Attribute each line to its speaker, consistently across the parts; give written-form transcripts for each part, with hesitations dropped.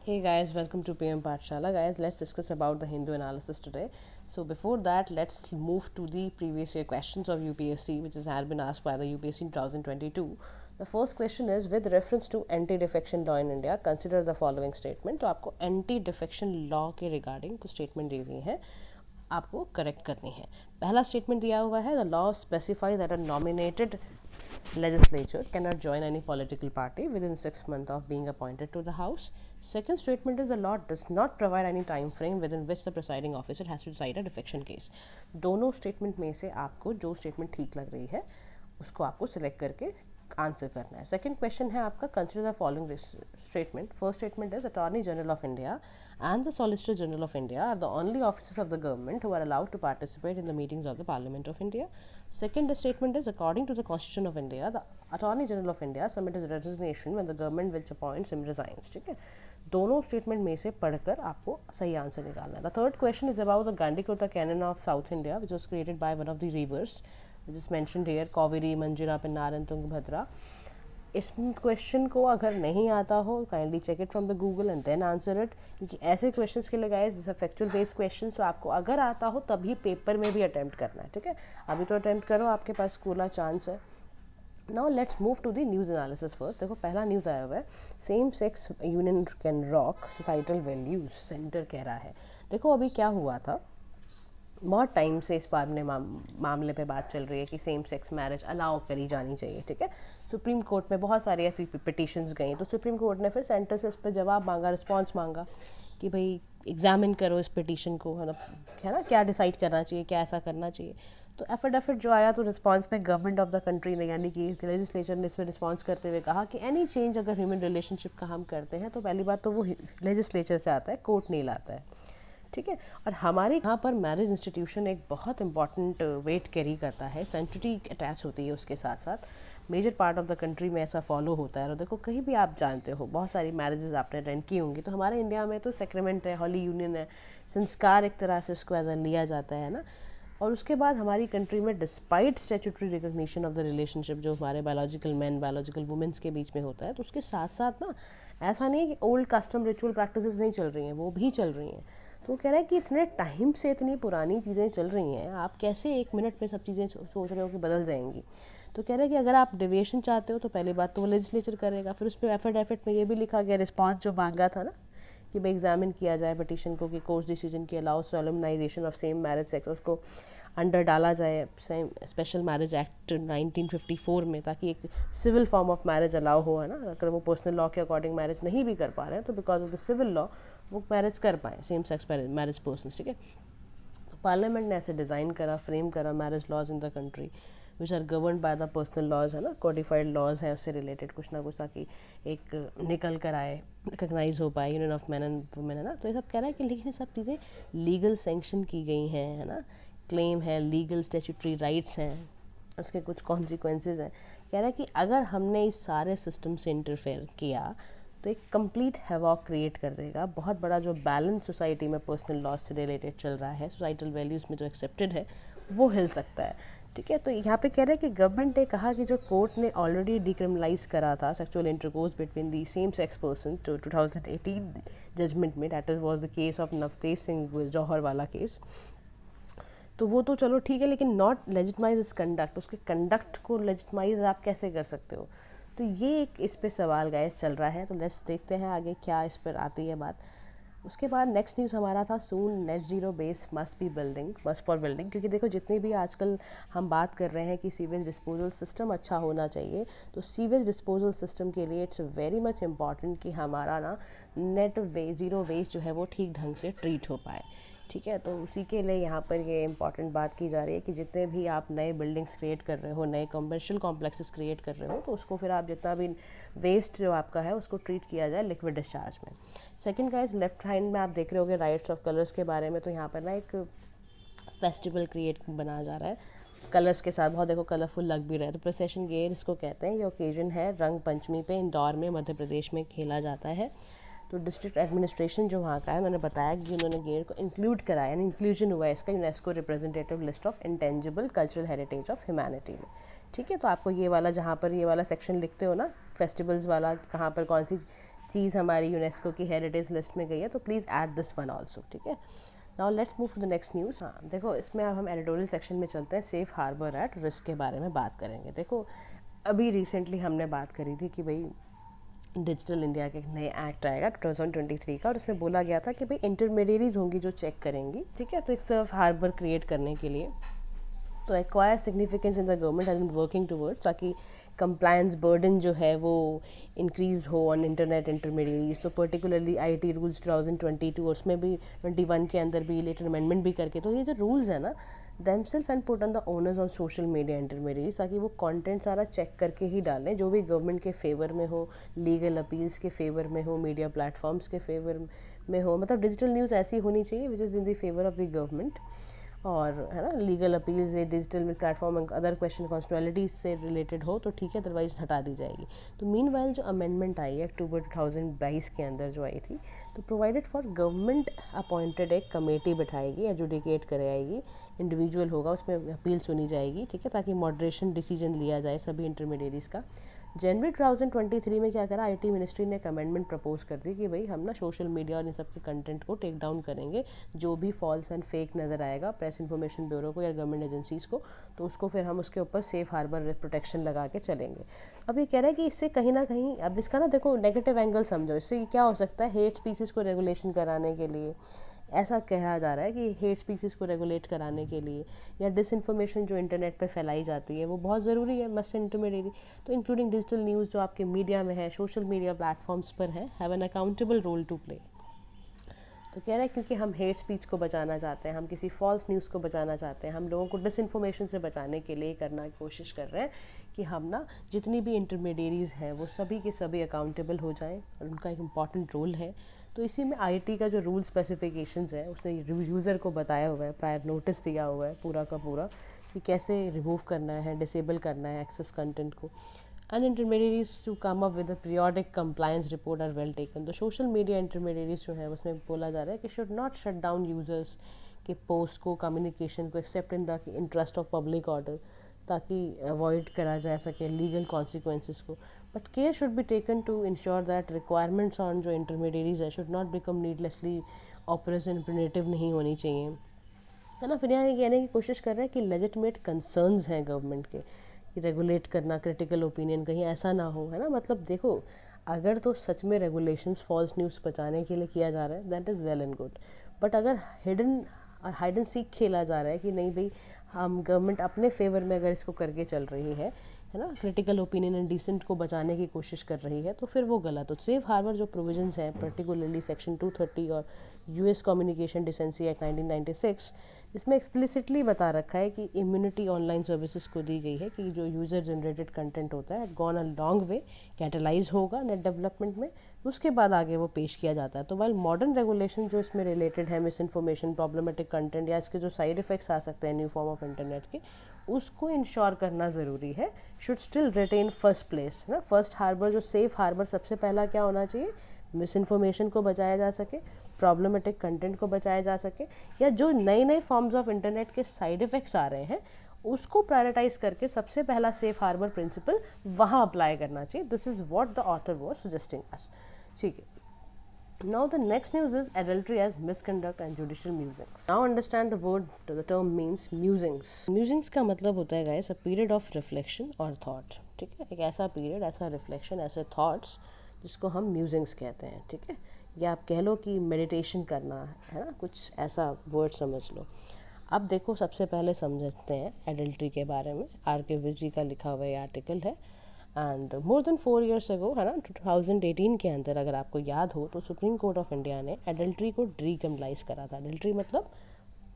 Speaker 1: Hey guys, welcome to PM Pathshala. Guys, let's discuss about the Hindu analysis today. So before that, let's move to the previous year questions of UPSC, which has been asked by the UPSC in 2022. The first question is, with reference to anti-defection law in India, consider the following statement. तो आपको anti-defection law के regarding कुछ statement दी हुई है, आपको correct करनी है. पहला स्टेटमेंट दिया हुआ है, the law specifies that a nominated legislature cannot join any political party within 6 months of being appointed to the house. Second statement is the law does not provide any time frame within which the presiding officer has to decide a defection case. दोनों statement में से आपको जो statement ठीक लग रही है उसको आपको सिलेक्ट करके आंसर करना है. सेकंड क्वेश्चन है आपका, consider the following statement. First statement is attorney general of India and the Solicitor General of India are the only officers of the government who are allowed to participate in the meetings of the Parliament of India. Second statement is, according to the Constitution of India, the Attorney General of India submits his resignation when the government which appoints him resigns. ठीक है, दोनों statement में से पढ़कर आपको सही answer निकालना है. The third question is about the Gandikota canyon of South India which was created by one of the rivers which is mentioned here, Kaveri, Manjira, Pennar and Tungabhadra. इस क्वेश्चन को अगर नहीं आता हो, kindly check it from the Google and then answer it, क्योंकि ऐसे questions के लिए गाइस जैसे फैक्चुअल बेस्ड क्वेश्चन तो आपको अगर आता हो तभी पेपर में भी अटैम्प्ट करना है. ठीक है, अभी तो अटैम्प्ट करो, आपके पास खुला चांस है. Now let's move to the news analysis first. देखो पहला न्यूज़ आया हुआ है, same sex union can rock societal values, centre कह रहा है. देखो अभी क्या हुआ था, बहुत टाइम से इस बार में मामले पे बात चल रही है कि सेम सेक्स मैरिज अलाउ करी जानी चाहिए. ठीक है, सुप्रीम कोर्ट में बहुत सारी ऐसी पिटिशंस गई, तो सुप्रीम कोर्ट ने फिर सेंटर से इस पर जवाब मांगा, रिस्पांस मांगा कि भाई एग्जामिन करो इस पिटिशन को, मतलब है ना, क्या डिसाइड करना चाहिए, क्या ऐसा करना चाहिए. तो एफिडेविट जो आया, तो रिस्पांस में गवर्नमेंट ऑफ द कंट्री ने यानी कि लेजिस्लेचर ने इसमें रिस्पांस करते हुए कहा कि एनी चेंज अगर ह्यूमन रिलेशनशिप का हम करते हैं तो पहली बात तो वो लेजिस्लेचर से आता है, कोर्ट नहीं लाता है. ठीक है, और हमारे यहाँ पर मैरिज इंस्टीट्यूशन एक बहुत इंपॉर्टेंट वेट कैरी करता है, सेंटिटी अटैच होती है उसके साथ साथ. Major part of the country में ऐसा फॉलो होता है. और देखो कहीं भी आप जानते हो, बहुत सारी मैरिजेस आपने अटेंड की होंगी, तो हमारे इंडिया में तो सेक्रेमेंट है, हॉली यूनियन है, संस्कार एक तरह से इसको एज अ लिया जाता है ना. और उसके बाद हमारी कंट्री में despite statutory recognition of the relationship जो हमारे बायोलॉजिकल मैन बायोलॉजिकल वुमेंस के बीच में होता है, तो उसके साथ साथ ना ऐसा नहीं है कि ओल्ड कस्टम रिचुअल प्रैक्टिसेस नहीं चल रही हैं, वो भी चल रही हैं. तो वो कह रहा है कि इतने टाइम से इतनी पुरानी चीज़ें चल रही हैं, आप कैसे एक मिनट में सब चीज़ें सोच रहे हो कि बदल जाएंगी. तो कह रहे हैं कि अगर आप डेविएशन चाहते हो तो पहली बात तो वो लेजिस्लेचर करेगा. फिर उस पर एफिडेविट में ये भी लिखा गया, रिस्पांस जो मांगा था ना कि भाई एग्जामिन किया जाए पिटिशन को कि कोर्ट डिसीजन की allow solemnisation of same marriage sex, उसको अंडर डाला जाए सेम स्पेशल मैरिज एक्ट 1954 में, ताकि एक civil form of marriage allow हो, है ना. अगर वो पर्सनल लॉ के अकॉर्डिंग मैरिज नहीं भी कर पा रहे हैं तो because of the civil law वो मैरिज कर पाएँ, सेम सेक्स मैरिज पर्सन. ठीक है, तो पार्लियामेंट ने ऐसे डिज़ाइन करा, फ्रेम करा marriage laws in the country which are govern by the personal laws, है ना, कोडिफाइड लॉज हैं उससे रिलेटेड कुछ ना कुछ, ताकि एक निकल कर आए, रिकग्नाइज हो पाए union of man and women, है ना. तो ये सब कह रहा है कि लेकिन ये सब चीज़ें लीगल सेंक्शन की गई हैं, है ना, क्लेम है, लीगल स्टैट्यूटरी राइट्स हैं, उसके कुछ कॉन्सिक्वेंसेज हैं. कह रहा है कि अगर हमने इस सारे सिस्टम से इंटरफेयर किया तो एक कंप्लीट हैवॉक क्रिएट कर देगा. बहुत बड़ा जो बैलेंस सोसाइटी में पर्सनल लॉ से रिलेटेड चल रहा है, सोसाइटल वैल्यूज़ में जो एक्सेप्टेड है, वो हिल सकता है. ठीक है, तो यहाँ पे कह रहे हैं कि गवर्नमेंट ने कहा कि जो कोर्ट ने ऑलरेडी डिक्रिमिनलाइज करा था sexual intercourse between the same sex person जो 2018 जजमेंट में, that was the case of Navtej Singh Johar वाला केस, तो वो तो चलो ठीक है, लेकिन नॉट लेजिटमाइज इस कंडक्ट, उसके कंडक्ट को लेजिटमाइज आप कैसे कर सकते हो. तो ये एक इस पे सवाल गाइस चल रहा है. तो लेट्स देखते हैं आगे क्या इस पर आती है बात. उसके बाद नेक्स्ट न्यूज़ हमारा था, soon net zero base must be building, must for building. क्योंकि देखो जितनी भी आजकल हम बात कर रहे हैं कि सीवेज डिस्पोजल सिस्टम अच्छा होना चाहिए, तो सीवेज डिस्पोजल सिस्टम के लिए इट्स वेरी मच इम्पॉर्टेंट कि हमारा ना नेट ज़ीरो वेस्ट जो है वो ठीक ढंग से ट्रीट हो पाए. ठीक है, तो उसी के लिए यहाँ पर ये इंपॉर्टेंट बात की जा रही है कि जितने भी आप नए बिल्डिंग्स क्रिएट कर रहे हो, नए कमर्शियल कॉम्प्लेक्सेस क्रिएट कर रहे हो, तो उसको फिर आप जितना भी वेस्ट जो आपका है उसको ट्रीट किया जाए लिक्विड डिस्चार्ज में. सेकंड गाइस, लेफ्ट हैंड में आप देख रहे होगे राइट्स ऑफ कलर्स के बारे में. तो यहाँ पर ना एक फेस्टिवल क्रिएट बनाया जा रहा है कलर्स के साथ, बहुत देखो कलरफुल लग भी रहा है. तो प्रोसेशन गेयर इसको कहते हैं. ये ओकेजन है रंग पंचमी पे इंदौर में मध्य प्रदेश में खेला जाता है. तो डिस्ट्रिक्ट एडमिनिस्ट्रेशन जो वहाँ का है, मैंने बताया कि उन्होंने गेयर को इंक्लूड कराया, यानी इंक्लूजन हुआ है इसका UNESCO representative list of intangible cultural heritage of humanity में. ठीक है, तो आपको ये वाला जहाँ पर ये वाला सेक्शन लिखते हो ना फेस्टिवल्स वाला, कहाँ पर कौन सी चीज़ हमारी यूनेस्को की हेरिटेज लिस्ट में गई है, तो please add this one also, ठीक है। Now let's move to the next news. हाँ देखो, इसमें अब हम एडिटोरियल सेक्शन में चलते हैं, सेफ हार्बर एट रिस्क के बारे में बात करेंगे। देखो अभी रिसेंटली हमने बात करी थी कि भाई डिजिटल इंडिया के एक नए एक्ट आएगा 2023 का, और उसमें बोला गया था कि भाई इंटरमीडियरीज होंगी जो चेक करेंगी, ठीक है। तो एक सेफ हार्बर क्रिएट करने के लिए तो acquire significance in the government has been working towards, ताकि कंप्लायंस बर्डन जो है वो इंक्रीज़ हो ऑन इंटरनेट इंटरमीडियरीज। तो पर्टिकुलरली आईटी रूल्स 2022 और उसमें भी 21 के अंदर भी लेटर अमेंडमेंट भी करके, तो ये जो रूल्स है ना, themselves and put on the onus on social media intermediaries, ताकि वो कंटेंट सारा चेक करके ही डालें जो भी गवर्नमेंट के फेवर में हो, लीगल अपील्स के फेवर में हो, मीडिया प्लेटफॉर्म्स के फेवर में हो। मतलब डिजिटल न्यूज़ ऐसी होनी चाहिए which is in the favour of the government, और है ना लीगल अपील्स या digital platform other question constitutionality से रिलेटेड हो तो ठीक है, अदरवाइज हटा दी जाएगी। तो मीनवाइल जो अमेंडमेंट आई है अक्टूबर 2022 के अंदर जो आई थी, तो प्रोवाइडेड फॉर गवर्नमेंट अपॉइंटेड एक कमेटी बिठाएगी, एजुडिकेट कराएगी, इंडिविजुअल होगा, उसमें अपील सुनी जाएगी, ठीक है, ताकि मॉडरेशन डिसीजन लिया जाए सभी इंटरमीडियरीज का। जनवरी 2023 में क्या करा, आईटी मिनिस्ट्री ने एक अमेंडमेंट प्रपोज कर दी कि भाई हम ना सोशल मीडिया और इन सब के कंटेंट को टेक डाउन करेंगे, जो भी फॉल्स एंड फेक नज़र आएगा प्रेस इन्फॉर्मेशन ब्यूरो को या गवर्नमेंट एजेंसीज़ को, तो उसको फिर हम उसके ऊपर सेफ हार्बर प्रोटेक्शन लगा के चलेंगे। अब ये कह रहा है कि इससे कहीं ना कहीं, अब इसका ना देखो नेगेटिव एंगल समझो, इससे क्या हो सकता है, हेट स्पीसीज़ को रेगुलेशन कराने के लिए ऐसा कहा जा रहा है कि हेट स्पीसीज़ को रेगुलेट कराने के लिए या डिसइंफॉर्मेशन जो इंटरनेट पे फैलाई जाती है वो बहुत ज़रूरी है, मस्ट इंटरमीडियरी। तो इंक्लूडिंग डिजिटल न्यूज़ जो आपके मीडिया में है, सोशल मीडिया प्लेटफॉर्म्स पर है, have an accountable role to play. तो कह रहे हैं क्योंकि हम हेट स्पीच को बचाना चाहते हैं, हम किसी फॉल्स न्यूज़ को बचाना चाहते हैं, हम लोगों को डिसइंफॉर्मेशन से बचाने के लिए करना कोशिश कर रहे हैं कि हम ना जितनी भी इंटरमीडियरीज़ हैं वो सभी के सभी अकाउंटेबल हो जाएं, और उनका एक इम्पॉर्टेंट रोल है। तो इसी में आईटी का जो रूल स्पेसिफिकेशंस है उसने यूज़र को बताया हुआ है, प्रायर नोटिस दिया हुआ है पूरा का पूरा कि कैसे रिमूव करना है, डिसेबल करना है एक्सेस कंटेंट को। And intermediaries to come up with a periodic compliance report are well taken. तो सोशल मीडिया इंटरमीडियरीज जो है उसमें बोला जा रहा है कि should not shut down users के पोस्ट को, कम्युनिकेशन को, except in the interest of public order, ताकि अवॉइड करा जा सके लीगल कॉन्सिक्वेंसेस को। But care should be taken to ensure that requirements on जो इंटरमीडियरीज है should not become needlessly onerous and imperative नहीं होनी चाहिए, है ना। फिर यहाँ ये कहने की कोशिश कर रहे हैं कि लेजिटिमेट कंसर्न्स हैं गवर्नमेंट के, रेगुलेट करना, क्रिटिकल ओपिनियन कहीं ऐसा ना हो, है ना। मतलब देखो अगर तो सच में रेगुलेशंस फॉल्स न्यूज़ बचाने के लिए किया जा रहा है that is well and good, but अगर हिडन हाइड एंड सीक खेला जा रहा है कि नहीं भाई हम गवर्नमेंट अपने फेवर में अगर इसको करके चल रही है ना, क्रिटिकल ओपिनियन एंड डिसेंट को बचाने की कोशिश कर रही है, तो फिर वो गलत हो। सेफ हार्बर जो प्रोविजंस हैं पर्टिकुलरली सेक्शन 230 और यूएस कम्युनिकेशन डिसेंसी एक्ट 1996, इसमें एक्सप्लिसिटली बता रखा है कि इम्यूनिटी ऑनलाइन सर्विसेज को दी गई है कि जो यूज़र जनरेटेड कंटेंट होता है gone a long way, catalyse होगा नेट डेवलपमेंट में, उसके बाद आगे वो पेश किया जाता है। तो वाइल मॉडर्न रेगुलेशन जो इसमें रिलेटेड है, मिस इन्फॉर्मेशन, प्रॉब्लमेटिक कंटेंट या इसके जो साइड इफेक्ट्स आ सकते हैं न्यू फॉर्म ऑफ इंटरनेट के, उसको इंश्योर करना ज़रूरी है, should still retain first place, है ना। फर्स्ट हार्बर जो सेफ हार्बर सबसे पहला क्या होना चाहिए, मिस इन्फॉर्मेशन को बचाया जा सके, प्रॉब्लमेटिक कंटेंट को बचाया जा सके, या जो नए नए फॉर्म्स ऑफ इंटरनेट के साइड इफ़ेक्ट्स आ रहे हैं उसको प्रायोरिटाइज करके सबसे पहला सेफ हार्बर प्रिंसिपल वहाँ अप्लाई करना चाहिए। This is what the author was suggesting us, ठीक है। Now the next news is adultery as misconduct and judicial musings. Now understand the word, the term means musings. Musings का मतलब होता है guys a period of reflection और thought, ठीक है। एक ऐसा पीरियड, ऐसा रिफ्लेक्शन, ऐसे थॉट्स जिसको हम म्यूजिंग्स कहते हैं, ठीक है। या आप कह लो कि मेडिटेशन करना, है ना, कुछ ऐसा वर्ड समझ लो। अब देखो सबसे पहले समझते हैं एडल्ट्री के बारे में। आर.के. विजी का लिखा हुआ ये आर्टिकल है, एंड मोर देन 4 years अगो, है ना, 2018 के अंदर अगर आपको याद हो तो सुप्रीम कोर्ट ऑफ इंडिया ने एडल्ट्री को डीक्रिमिनलाइज करा था। एडल्ट्री मतलब,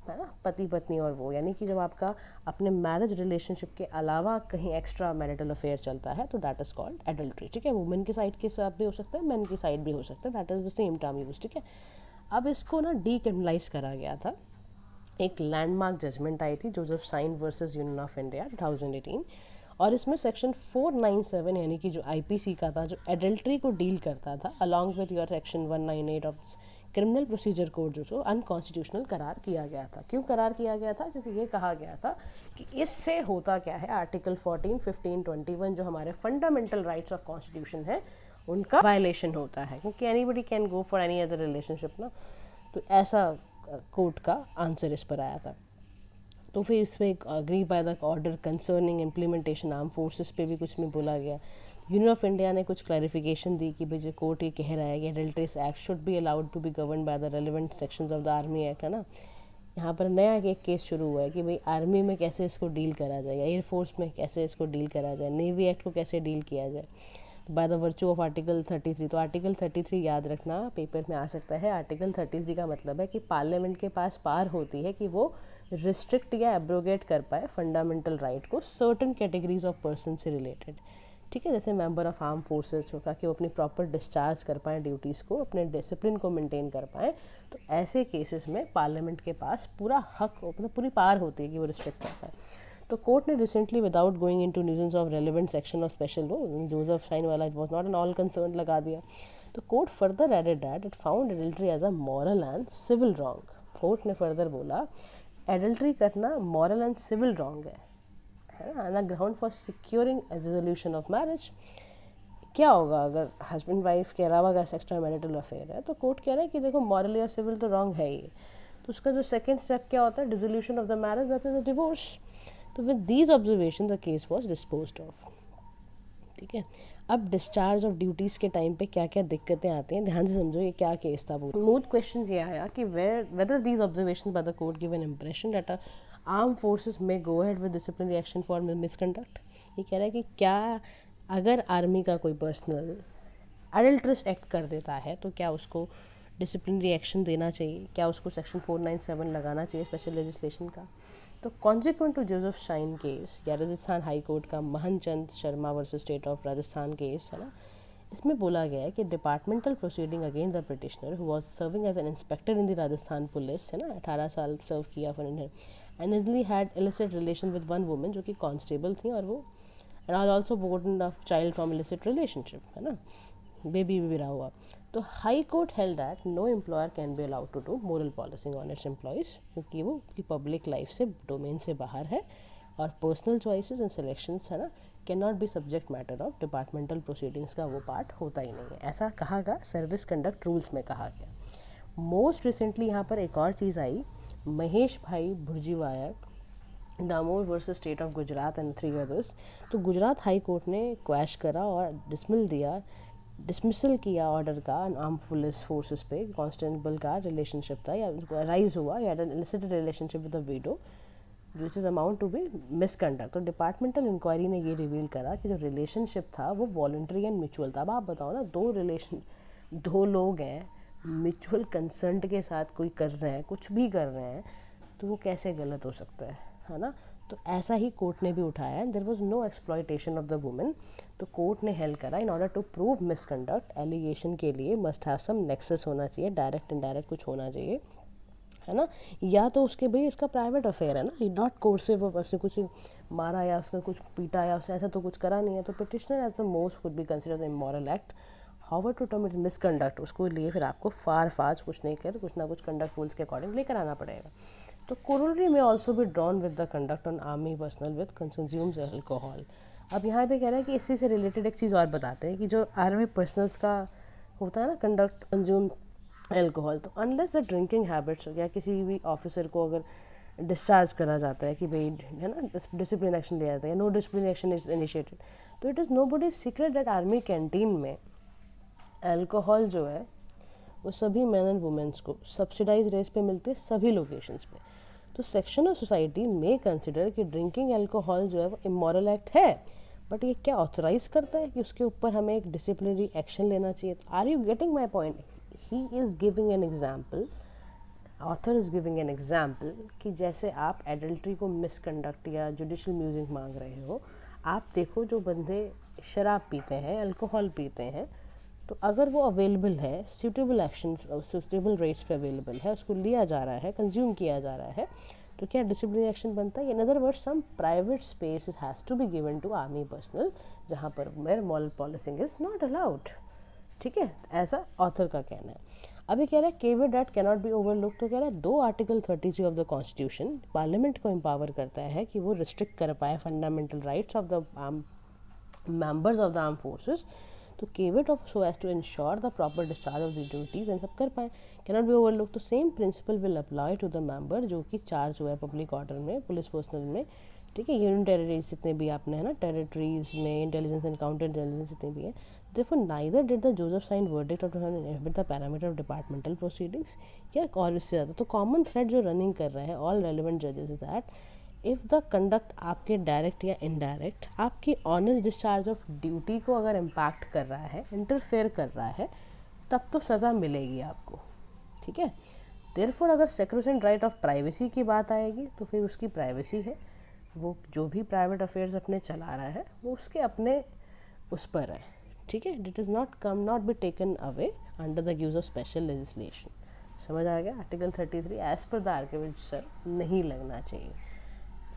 Speaker 1: है ना, पति पत्नी और वो, यानी कि जब आपका अपने मैरिज रिलेशनशिप के अलावा कहीं एक्स्ट्रा मैरिटल अफेयर चलता है तो दैट इज़ कॉल्ड एडल्ट्री, ठीक है। वुमेन के साइड के साथ भी हो सकता है, मेन की साइड भी हो सकता है, that is the same term use, ठीक है। अब इसको ना डीक्रिमिनलाइज करा गया था, एक लैंडमार्क जजमेंट आई थी Joseph Shine versus Union of India 2018, और इसमें सेक्शन 497 यानी कि जो आईपीसी का था, जो एडल्ट्री को डील करता था, along with your section 198 of criminal procedure code जो अनकॉन्स्टिट्यूशनल करार किया गया था। क्यों करार किया गया था? क्योंकि ये कहा गया था कि इससे होता क्या है, आर्टिकल 14, 15, 21 जो हमारे फंडामेंटल राइट्स ऑफ कॉन्स्टिट्यूशन है उनका वायलेशन होता है, क्योंकि anybody can go for any other relationship ना। तो ऐसा कोर्ट का आंसर इस पर आया था। तो फिर इसमें एक agree by the order concerning implementation arm forces पे भी कुछ में बोला गया। यूनियन ऑफ इंडिया ने कुछ क्लैरिफिकेशन दी कि भाई जो कोर्ट ये कह रहा है कि adulteress act should be allowed to be govern by the relevant sections of the Army Act, है ना। यहाँ पर नया एक केस शुरू हुआ है कि भाई आर्मी में कैसे इसको डील करा जाए, या एयरफोर्स में कैसे इसको डील करा जाए, नेवी एक्ट को कैसे डील किया जाए by the virtue of article 33। तो आर्टिकल 33 याद रखना, पेपर में आ सकता है। आर्टिकल 33 का मतलब है कि पार्लियामेंट के पास पावर होती है कि वो रिस्ट्रिक्ट या एब्रोगेट कर पाए फंडामेंटल राइट को सर्टन कैटेगरीज ऑफ पर्सन से रिलेटेड, ठीक है। जैसे मेंबर ऑफ आर्म फोर्सेस होगा कि वो अपनी प्रॉपर डिस्चार्ज कर पाएँ ड्यूटीज़ को, अपने डिसिप्लिन को मेंटेन कर पाएँ। तो ऐसे केसेस में पार्लियामेंट के पास पूरा हक, मतलब पूरी पावर होती है कि वो रिस्ट्रिक्ट कर पाए। तो कोर्ट ने recently without going into nuances of relevant section of special law, Joseph Shine वाला it was not an all concern लगा दिया। तो court further added that it found adultery as a moral and civil wrong. Court ने further बोला adultery करना moral and civil wrong है ना, and ground for securing resolution of marriage. क्या होगा अगर हस्बैंड वाइफ के अलावा अगर एक्स्ट्रा मैरिटल अफेयर है, तो कोर्ट कह रहा है कि देखो मॉरल या सिविल तो रॉन्ग है ही, तो उसका जो सेकंड स्टेप क्या होता है, dissolution of the marriage, that is a divorce. तो with these observation the case was disposed of, ठीक है। अब डिस्चार्ज ऑफ ड्यूटीज़ के टाइम पे क्या क्या दिक्कतें आती हैं, ध्यान से समझो ये क्या केस था। मूड क्वेश्चन ये आया कि whether these observation by the court give an impression that arm forces में go ahead with disciplinary action for misconduct. ये कह रहा है कि क्या अगर आर्मी का कोई पर्सनल अडल्ट्रस एक्ट कर देता है तो क्या उसको डिसिप्लिनरी एक्शन देना चाहिए, क्या उसको सेक्शन 497 लगाना चाहिए स्पेशल लेजिस्लेशन का। तो consequent to Joseph Shine case या राजस्थान हाई कोर्ट का Mahan Chand Sharma versus state of Rajasthan case है ना, इसमें बोला गया है कि departmental proceeding against the petitioner who was serving as an inspector in the Rajasthan police, है ना, 18 साल सर्व किया for Indian, and easily had illicit relation with one woman जो कि कांस्टेबल थी, और वो एंड आज also Borden of child from illicit relationship, है ना, बेबी भी रहा हुआ। तो high court held that no employer can be allowed to do moral policing on its employees, क्योंकि वो पब्लिक लाइफ से डोमेन से बाहर है, और पर्सनल चॉइसेस एंड सिलेक्शंस, है ना, can not be subject matter of departmental proceedings का वो पार्ट होता ही नहीं है। ऐसा कहा गया सर्विस कंडक्ट रूल्स में कहा गया। मोस्ट रिसेंटली यहाँ पर एक और चीज़ आई, महेश भाई भुर्जीवाया Damor versus state of Gujarat and 3 others. तो गुजरात हाई कोर्ट ने क्वैश करा और डिसमिसल किया ऑर्डर का आर्म पुलिस फोर्सेस पे। कांस्टेबल का रिलेशनशिप था या राइज हुआ या illicit relationship with a widow which is amount to be misconduct. तो डिपार्टमेंटल इंक्वायरी ने ये रिवील करा कि जो रिलेशनशिप था वो वॉलंटरी एंड म्यूचुअल था। अब आप बताओ ना, दो लोग हैं, म्यूचुअल कंसेंट के साथ कोई कर रहे हैं, कुछ भी कर रहे हैं, तो वो कैसे गलत हो सकता है ना। तो ऐसा ही कोर्ट ने भी उठाया है, there was no exploitation of the women. तो कोर्ट ने हेल्ड करा in order to prove misconduct allegation के लिए मस्ट हैव सम नेक्सस होना चाहिए, डायरेक्ट इनडायरेक्ट कुछ होना चाहिए, है ना, या तो उसके भाई इसका प्राइवेट अफेयर है ना, नॉट कोर्सिव, उसने कुछ मारा या उसने कुछ पीटा या उसने ऐसा तो कुछ करा नहीं है। तो petitioner as the most could be considered immoral act, how to term it misconduct, उसको लिए फिर आपको फाज कुछ नहीं कर, कुछ ना कुछ कंडक्ट रूल्स के अकॉर्डिंग लेकर आना पड़ेगा। तो कोरोलरी में ऑल्सो भी drawn with the conduct on army personnel with consumes alcohol. अब यहाँ पे कह रहा है कि इसी से रिलेटेड एक चीज़ और बताते हैं कि जो आर्मी पर्सनल्स का होता है ना कंडक्ट कंज्यूम अल्कोहल, तो अनलेस द ड्रिंकिंग हैबिट्स या किसी भी ऑफिसर को अगर डिस्चार्ज करा जाता है कि भाई, है ना, डिसिप्लिन एक्शन लिया जाता है, no discipline action is initiated, तो it is nobody secret that army canteen में अल्कोहल जो है वो सभी मैन एंड वुमेंस को सब्सिडाइज रेट पे मिलती है सभी लोकेशंस पे। तो सेक्शन ऑफ सोसाइटी में कंसिडर कि ड्रिंकिंग अल्कोहल जो है वो इमोरल एक्ट है, बट ये क्या ऑथराइज करता है कि उसके ऊपर हमें एक डिसिप्लिनरी एक्शन लेना चाहिए। Are you getting my point? He is giving an example, author is giving an example कि जैसे आप एडल्ट्री को मिसकंडक्ट या जुडिशल म्यूजिक मांग रहे हो, आप देखो जो बंदे शराब पीते हैं, अल्कोहल पीते हैं, तो अगर वो अवेलेबल है, सूटेबल एक्शन सूटेबल रेट्स पे अवेलेबल है, उसको लिया जा रहा है, कंज्यूम किया जा रहा है, तो क्या डिसिप्लिनरी एक्शन बनता है? In other words some private space has to be given to army personnel जहाँ पर mere moral policing is not allowed, ठीक है, ऐसा ऑथर का कहना है। अभी कह रहा है केवल डैट कैनॉट बी ओवरलुक, तो कह रहा है 2 article 33 of the constitution parliament को एम्पावर करता है कि वो रिस्ट्रिक्ट कर पाए fundamental rights of the members of the arm forces तो caveat of so as to ensure the proper discharge of the duties and सब कर पाए, कैन नॉट बी ओवरलुक। तो same principle will apply to the member जो कि charge हुआ है public order में, पुलिस पर्सनल में, ठीक है, यूनियन टेरिटरीज जितने भी आपने है ना, टेरिटरीज में इंटेलिजेंस एंड काउंटर इंटेलिजेंस जितने भी हैं। Therefore, neither did the Joseph sign verdict or to inhibit the parameter of departmental proceedings। या और इससे ज़्यादा तो कॉमन थ्रेड जो रनिंग कर रहा है ऑल रेलिवेंट जजेस is that if the conduct आपके डायरेक्ट या इनडायरेक्ट आपकी ऑनेस्ट डिस्चार्ज ऑफ ड्यूटी को अगर इम्पैक्ट कर रहा है, इंटरफेयर कर रहा है, तब तो सज़ा मिलेगी आपको, ठीक है। देयरफॉर अगर सेक्रोसेंट राइट ऑफ प्राइवेसी की बात आएगी तो फिर उसकी प्राइवेसी है, वो जो भी प्राइवेट अफेयर्स अपने चला रहा है वो उसके अपने उस पर है, ठीक है। It is not be taken away under the use of special legislation. समझ आ गया? Article 33 as per the archivist sir नहीं लगना चाहिए।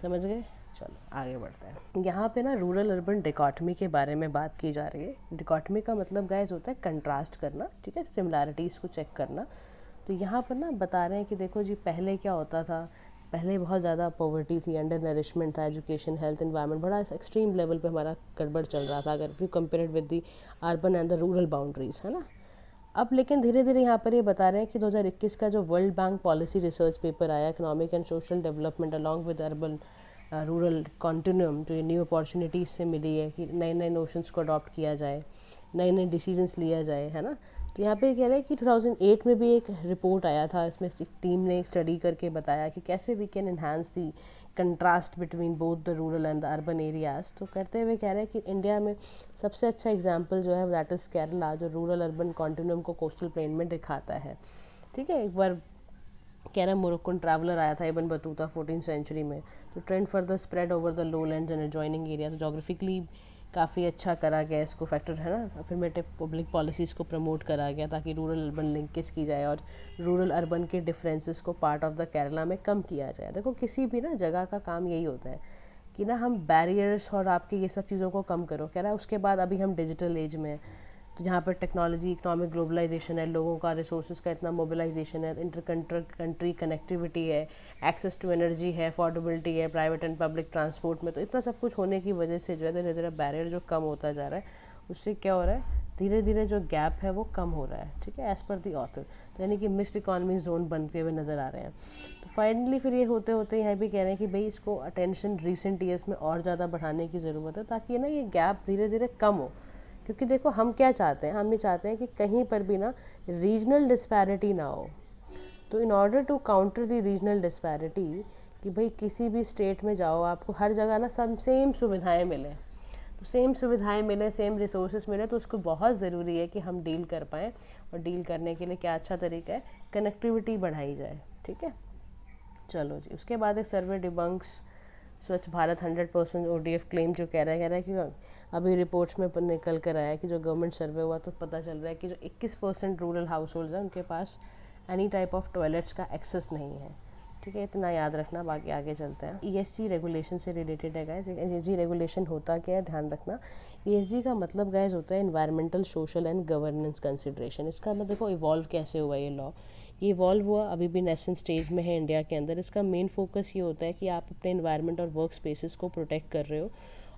Speaker 1: समझ गए? चलो आगे बढ़ते हैं। यहाँ पे ना रूरल अर्बन डिकॉटमी के बारे में बात की जा रही है। डिकॉटमी का मतलब गाइस होता है कंट्रास्ट करना, ठीक है, सिमिलैरिटीज़ को चेक करना। तो यहाँ पर ना बता रहे हैं कि देखो जी पहले क्या होता था, पहले बहुत ज़्यादा पॉवर्टी थी, अंडर नरिशमेंट था, एजुकेशन, हेल्थ, एनवायरनमेंट बड़ा एक्सट्रीम लेवल पे हमारा गड़बड़ चल रहा था अगर you compare with the urban and the rural boundaries, है ना। अब लेकिन धीरे धीरे यहाँ पर ये बता रहे हैं कि 2021 का जो World Bank policy research paper आया economic and social development along with urban rural continuum, जो ये न्यू अपॉर्चुनिटीज़ से मिली है कि नए नए नोशंस को अडॉप्ट किया जाए, नए नए डिसीजंस लिया जाए, है ना। तो यहाँ पे कह रहे हैं कि 2008 में भी एक रिपोर्ट आया था, इसमें एक टीम ने एक स्टडी करके बताया कि कैसे we can enhance the contrast between both the rural and the urban areas. तो करते हुए कह रहे हैं कि इंडिया में सबसे अच्छा एग्जांपल जो है दैट इज़ केरला, जो रूरल अर्बन कॉन्टिन्यूम को कोस्टल प्लेन में दिखाता है, ठीक है। एक बार कह रहा है मोरक्कन ट्रैवलर आया था इब्न बतूता 14th सेंचुरी में, तो trend further spread over the lowlands and adjoining area. तो जोग्राफिकली काफ़ी अच्छा करा गया इसको फैक्टर, है ना, अफर्मेटिव पब्लिक पॉलिसीज़ को प्रमोट करा गया ताकि रूरल अर्बन लिंकेज की जाए और रूरल अर्बन के डिफरेंसेस को पार्ट ऑफ द केरला में कम किया जाए। देखो किसी भी ना जगह का काम यही होता है कि ना हम बैरियर्स और आपके ये सब चीज़ों को कम करो, कह रहा है। उसके बाद अभी हम डिजिटल एज में, तो जहाँ पर टेक्नोलॉजी, इकोनॉमिक ग्लोबलाइजेशन है, लोगों का रिसोर्सेज का इतना मोबिलाइजेशन है, इंटर कंट्री कनेक्टिविटी है, एक्सेस टू एनर्जी है, अफोर्डेबिलिटी है, प्राइवेट एंड पब्लिक ट्रांसपोर्ट में, तो इतना सब कुछ होने की वजह से जो है धीरे धीरे बैरियर जो कम होता जा रहा है, उससे क्या हो रहा है, धीरे धीरे जो गैप है वो कम हो रहा है, ठीक है, एज़ पर दी ऑथर। तो यानी कि मिक्स्ड इकॉनमी जोन बनते हुए नज़र आ रहे हैं। तो फाइनली फिर ये होते होते यहाँ भी कह रहे हैं कि भाई इसको अटेंशन रिसेंट ईयर्स में और ज़्यादा बढ़ाने की ज़रूरत है ताकि ना ये गैप धीरे धीरे कम हो। क्योंकि देखो हम क्या चाहते हैं, हम ये चाहते हैं कि कहीं पर भी ना रीजनल डिस्पैरिटी ना हो। तो in order to counter the regional disparity, कि भाई किसी भी स्टेट में जाओ आपको हर जगह ना सब सेम सुविधाएं मिलें, तो सेम सुविधाएं मिलें, सेम रिसोर्सेज मिले, तो उसको बहुत ज़रूरी है कि हम डील कर पाएँ। और डील करने के लिए क्या अच्छा तरीका है, कनेक्टिविटी बढ़ाई जाए, ठीक है। चलो जी, उसके बाद एक सर्वे डिबंक्स स्वच्छ भारत 100% ODF क्लेम, जो कह रहा है कि अभी रिपोर्ट्स में निकल कर आया है कि जो गवर्नमेंट सर्वे हुआ तो पता चल रहा है कि जो 21% रूरल हाउस होल्ड्स हैं उनके पास एनी टाइप ऑफ टॉयलेट्स का एक्सेस नहीं है, ठीक है। इतना याद रखना, बाकी आगे चलते हैं। ESG रेगुलेशन से रिलेटेड है गाइस। ESG रेगुलेशन होता क्या है, ध्यान रखना। ESG का मतलब गाइस होता है environmental, social and governance consideration. इसका मतलब देखो इवॉल्व कैसे हुआ ये लॉ, ये इवॉल्व हुआ अभी भी नेसेंट स्टेज में है इंडिया के अंदर। इसका मेन फोकस ये होता है कि आप अपने इन्वायरमेंट और वर्क स्पेसेस को प्रोटेक्ट कर रहे हो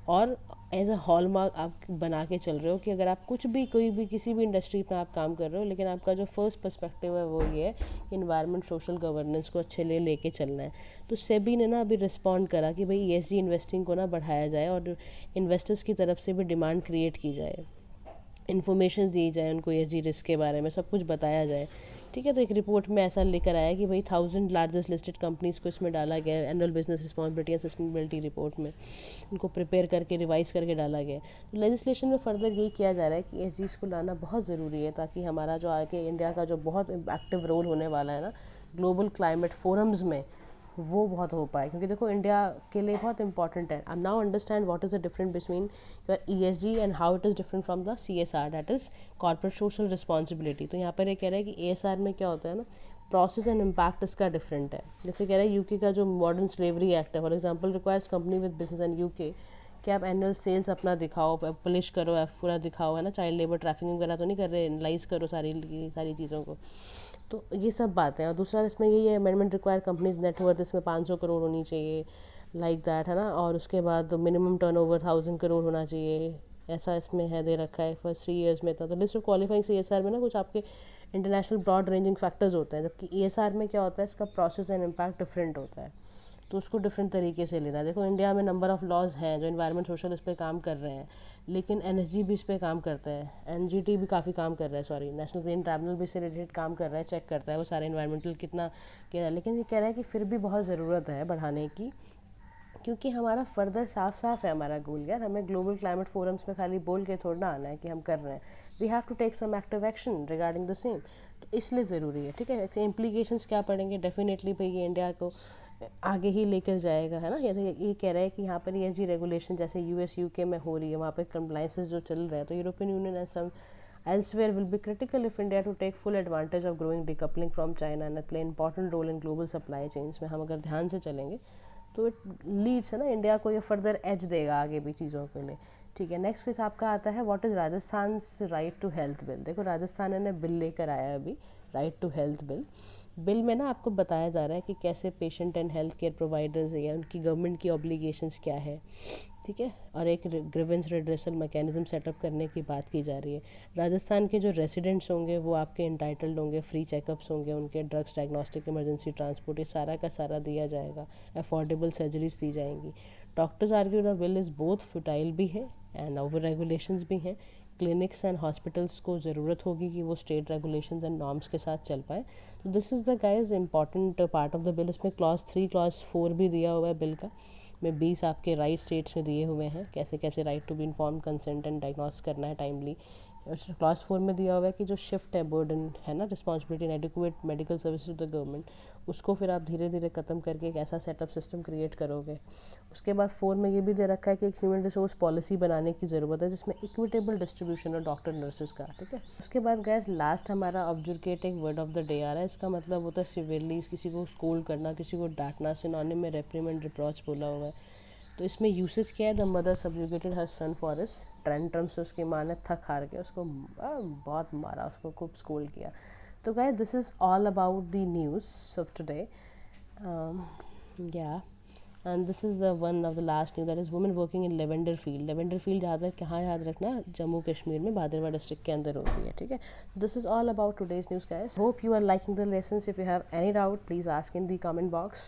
Speaker 1: और एज अ हॉलमार्क आप बना के चल रहे हो कि अगर आप कुछ भी कोई भी किसी भी इंडस्ट्री में आप काम कर रहे हो, लेकिन आपका जो फर्स्ट पर्सपेक्टिव है वो ये है कि इन्वायरमेंट, सोशल गवर्नेंस को अच्छे लेके चलना है। तो सेबी ने ना अभी रिस्पॉन्ड करा कि भाई ESG इन्वेस्टिंग को ना बढ़ाया जाए और इन्वेस्टर्स की तरफ से भी डिमांड क्रिएट की जाए, इन्फॉर्मेशन दी जाए उनको ESG रिस्क के बारे में, सब कुछ बताया जाए, ठीक है। तो एक रिपोर्ट में ऐसा लेकर आया कि भाई 1000 लार्जेस्ट लिस्टेड कंपनीज़ को इसमें डाला गया है annual business responsibility and sustainability report में, उनको प्रिपेयर करके रिवाइज करके डाला गया है। तो लेजिस्लेशन में फर्दर यही किया जा रहा है कि ESGs को लाना बहुत ज़रूरी है ताकि हमारा जो आगे इंडिया का जो बहुत एक्टिव रोल होने वाला है ना ग्लोबल क्लाइमेट फोरम्स में, वो बहुत हो पाए। क्योंकि देखो इंडिया के लिए बहुत इंपॉर्टेंट है। अब now understand what is the difference between your ESG and how it is different from the CSR, that is corporate social responsibility. तो यहाँ पर ये कह रहा है कि ASR में क्या होता है ना, प्रोसेस एंड इम्पैक्ट इसका डिफरेंट है। जैसे कह रहा है UK का जो मॉडर्न स्लेवरी एक्ट है for example requires company with business and UK कि आप एनुअल सेल्स अपना दिखाओ, पब्लिश करो, पूरा दिखाओ, है ना, चाइल्ड लेबर ट्रैफिकिंग वगैरह तो नहीं कर रहे, एनालाइज करो सारी चीज़ों को। तो ये सब बातें। और दूसरा इसमें यही है अमेंडमेंट रिक्वायर कंपनीज नेटवर्थ इसमें 500 करोड़ होनी चाहिए, लाइक दैट, है ना। और उसके बाद मिनिमम टर्नओवर 1000 करोड़ होना चाहिए, ऐसा इसमें है दे रखा है फर्स्ट 3 ईयर्स में इतना। तो लिस्ट ऑफ क्वालिफाइंग ESR में ना कुछ आपके इंटरनेशनल ब्रॉड रेंजिंग फैक्टर्स होते हैं, जबकि ESR में क्या होता है, इसका प्रोसेस एंड इम्पैक्ट डिफरेंट होता है, तो उसको डिफरेंट तरीके से लेना है। देखो इंडिया में नंबर ऑफ़ लॉज हैं जो इन्वायरमेंट सोशल इस पर काम कर रहे हैं, लेकिन NSG भी इस पर काम करता है, NGT भी काफ़ी काम कर रहा है, सॉरी नेशनल ग्रीन ट्राइब्यूनल भी इससे रिलेटेड काम कर रहा है, चेक करता है वो सारे इन्वायरमेंटल कितना क्या है। लेकिन ये कह रहा है कि फिर भी बहुत ज़रूरत है बढ़ाने की, क्योंकि हमारा फर्दर साफ साफ है हमारा गोल यार, हमें ग्लोबल क्लाइमेट फोरम्स में खाली बोल के थोड़ा ना आना है कि हम कर रहे हैं, we have to take some active action regarding the same. तो इसलिए ज़रूरी है, ठीक है। इम्प्लीकेशंस क्या पड़ेंगे, डेफिनेटली भाई ये इंडिया को आगे ही लेकर जाएगा, है ना। ये कह रहा है कि यहाँ पर ESG रेगुलेशन जैसे US UK में हो रही है, वहाँ पर कंप्लाइंसेस जो चल रहे हैं, तो European Union and some elsewhere will be critical if India to take full advantage of growing decoupling from China and play important role in global supply chains में हम अगर ध्यान से चलेंगे तो इट लीड्स, है ना, इंडिया को ये फर्दर एज देगा आगे भी चीज़ों के लिए, ठीक है। नेक्स्ट क्वेश्चन आपका आता है what is Rajasthan right to health bill. देखो राजस्थान ने बिल लेकर आया है अभी, राइट टू हेल्थ बिल में ना आपको बताया जा रहा है कि कैसे patient and health care providers या उनकी गवर्नमेंट की ऑब्लिगेशंस क्या है, ठीक है, और एक ग्रीवेंस रिड्रेसल मैकेनिज्म सेटअप करने की बात की जा रही है। राजस्थान के जो रेसिडेंट्स होंगे वो आपके इंटाइटल्ड होंगे, फ्री चेकअप्स होंगे, उनके ड्रग्स, डायग्नोस्टिक, इमरजेंसी ट्रांसपोर्ट, ये सारा का सारा दिया जाएगा, अफोर्डेबल सर्जरीज दी जाएंगी। Doctors argue the bill is both futile भी है एंड ओवर रेगुलेशंस भी हैं। क्लिनिक्स एंड हॉस्पिटल्स को ज़रूरत होगी कि वो स्टेट रेगुलेशंस एंड नॉर्म्स के साथ चल पाए। तो this is the guys important part of the bill. इसमें क्लॉज 3 क्लॉज 4 भी दिया हुआ है बिल का, में 20 आपके राइट स्टेट्स में दिए हुए हैं, कैसे कैसे right to be inform, consent and diagnose करना है टाइमली। क्लास 4 में दिया हुआ है कि जो शिफ्ट है, बर्डन है ना, responsibility and adequate medical services to the government, उसको फिर आप धीरे धीरे ख़त्म करके एक ऐसा सेटअप सिस्टम क्रिएट करोगे। उसके बाद 4 में ये भी दे रखा है कि एक ह्यूमन रिसोर्स पॉलिसी बनाने की ज़रूरत है जिसमें इक्विटेबल डिस्ट्रीब्यूशन और डॉक्टर नर्सेज का, ठीक है। उसके बाद गैस लास्ट हमारा ऑब्जुकेटिंग वर्ड ऑफ द डे आ रहा है। इसका मतलब होता है सिवियरली, किसी को स्कोल्ड करना, किसी को डांटना, सिनोनिम में रेप्रीमेंड, रिप्रॉच बोला हुआ है। तो इसमें यूसेज क्या है, the mother subjugated her son for his tantrum से उसकी माँ ने थक हार के उसको बहुत मारा, उसको खूब स्कोल्ड किया। तो guys this is all about the news of today, या and this is the one of the last news, that is women working in lavender field. Lavender field याद रखना, जम्मू कश्मीर में भादरवा डिस्ट्रिक्ट के अंदर होती है, ठीक है। This is all about today's news guys. Hope you are liking the lessons. If you have any doubt please ask in the comment box.